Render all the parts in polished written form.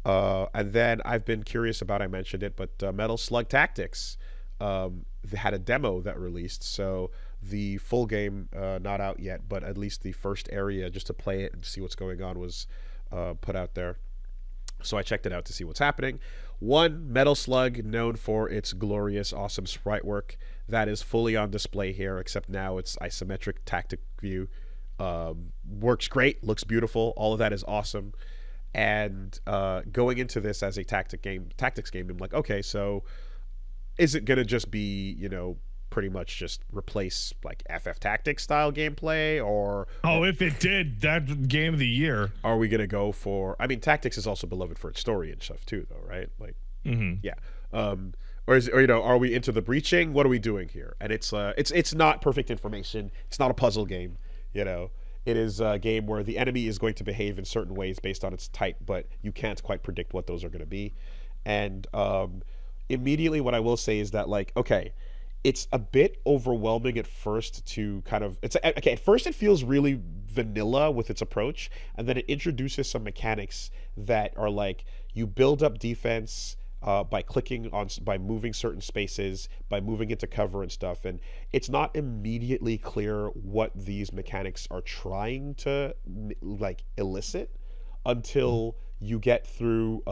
And then I've been curious about, I mentioned it, but Metal Slug Tactics they had a demo that released. So the full game, not out yet, but at least the first area just to play it and see what's going on was put out there. So I checked it out to see what's happening. One, Metal Slug, known for its glorious, awesome sprite work, that is fully on display here, except now it's isometric tactic view. Works great, looks beautiful. All of that is awesome. And going into this as a tactics game, I'm like, okay, so is it gonna just be, pretty much just replace like FF Tactics style gameplay, Oh, if it did, that game of the year. are we gonna go for? I mean, Tactics is also beloved for its story and stuff too, though, right? Like, yeah. Or is it, or are we into the breaching? What are we doing here? And it's not perfect information. It's not a puzzle game. You know, it is a game where the enemy is going to behave in certain ways based on its type, but you can't quite predict what those are going to be. And immediately, what I will say is that, like, okay, it's a bit overwhelming at first to kind of it's okay. At first, it feels really vanilla with its approach, and then it introduces some mechanics that are like you build up defense by clicking on, by moving certain spaces, by moving into cover and stuff. And it's not immediately clear what these mechanics are trying to like elicit until you get to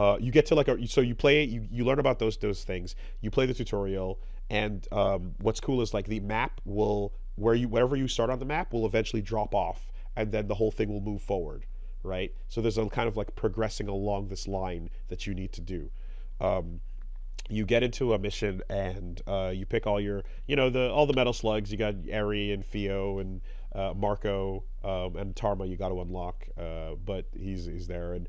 like so you play it, you learn about those things, you play the tutorial, and what's cool is like the map will wherever you start on the map will eventually drop off, and then the whole thing will move forward, right? So there's a kind of like progressing along this line that you need to do. You get into a mission, and you pick all your, all the metal slugs. You got Eri and Theo and Marco, and Tarma. You got to unlock, but he's there. And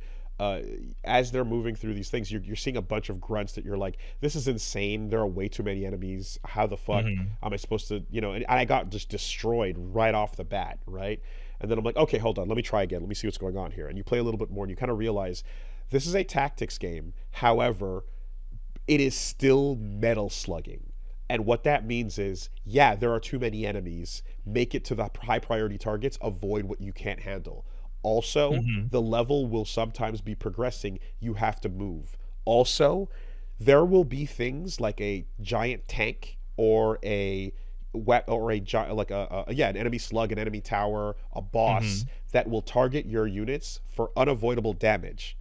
as they're moving through these things, you're seeing a bunch of grunts that you're like, this is insane. There are way too many enemies. How the fuck am I supposed to, And I got just destroyed right off the bat, right? And then I'm like, okay, hold on, let me try again. Let me see what's going on here. And you play a little bit more, and you kind of realize this is a tactics game. However, it is still metal slugging. And what that means is, yeah, there are too many enemies. Make it to the high priority targets. Avoid what you can't handle. Also, the level will sometimes be progressing. You have to move. Also, there will be things like a giant tank or a giant, like an enemy slug, an enemy tower, a boss that will target your units for unavoidable damage.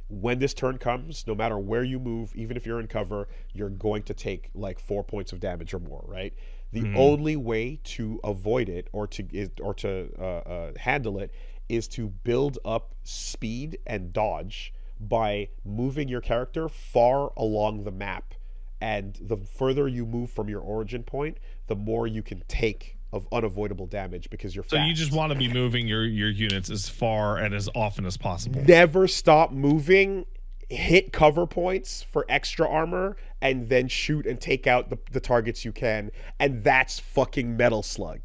When this turn comes, no matter where you move, even if you're in cover, you're going to take like 4 points of damage or more, right? The only way to avoid it or to handle it is to build up speed and dodge by moving your character far along the map. And the further you move from your origin point, the more you can take of unavoidable damage because you're So fast. you just want to be moving your units as far and as often as possible. Never stop moving, hit cover points for extra armor, and then shoot and take out the targets you can. And that's fucking Metal Slug,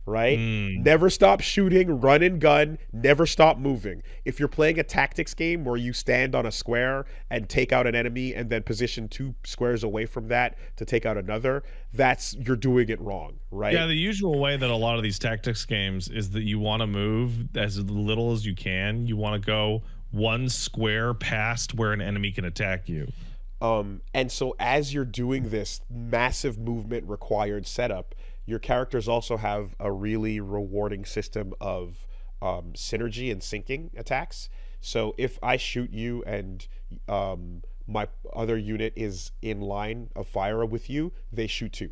right? Never stop shooting, run and gun, never stop moving. If you're playing a tactics game where you stand on a square and take out an enemy and then position 2 squares away from that to take out another, you're doing it wrong, right? Yeah, the usual way that a lot of these tactics games is that you want to move as little as you can. You want to go one square past where an enemy can attack you. And so as you're doing this massive movement required setup, your characters also have a really rewarding system of synergy and syncing attacks. So if I shoot you and my other unit is in line of fire with you, they shoot too,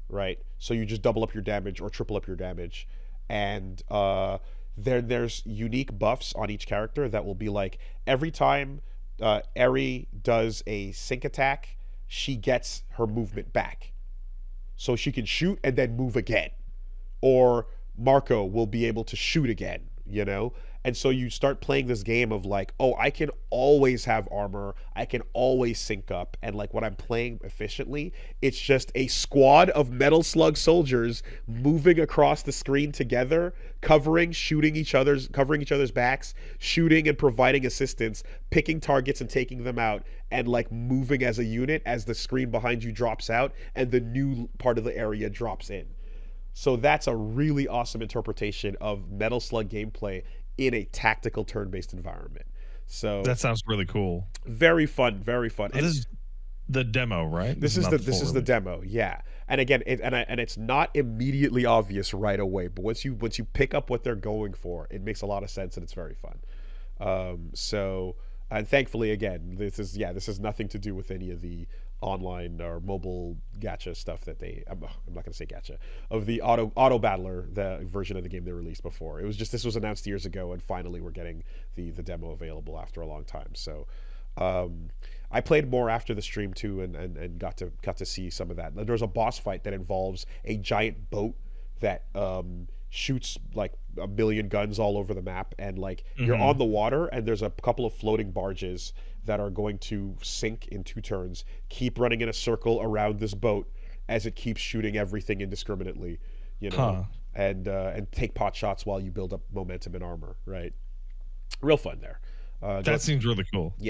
right? So you just double up your damage or triple up your damage. And there's unique buffs on each character that will be like every time Eri does a sync attack, she gets her movement back. So she can shoot and then move again. Or Marco will be able to shoot again, And so you start playing this game of like, oh, I can always have armor. I can always sync up. And like when I'm playing efficiently, it's just a squad of Metal Slug soldiers moving across the screen together, covering each other's backs, shooting and providing assistance, picking targets and taking them out, and like moving as a unit as the screen behind you drops out and the new part of the area drops in. So that's a really awesome interpretation of Metal Slug gameplay in a tactical turn-based environment. So That sounds really cool. very fun, very fun. This is the demo, right? This is the demo, yeah. And again, and it's not immediately obvious right away, but once you pick up what they're going for, it makes a lot of sense and it's very fun. So and thankfully, again, this is nothing to do with any of the online or mobile gacha stuff that I'm not going to say gacha, of the auto battler, the version of the game they released before. It was just, this was announced years ago, and finally we're getting the demo available after a long time. So I played more after the stream too, and got to see some of that. There's a boss fight that involves a giant boat that shoots like a million guns all over the map, and like you're on the water, and there's a couple of floating barges that are going to sink in 2 turns. Keep running in a circle around this boat as it keeps shooting everything indiscriminately, you know, and take pot shots while you build up momentum and armor. Right, real fun there. That seems really cool. Yeah.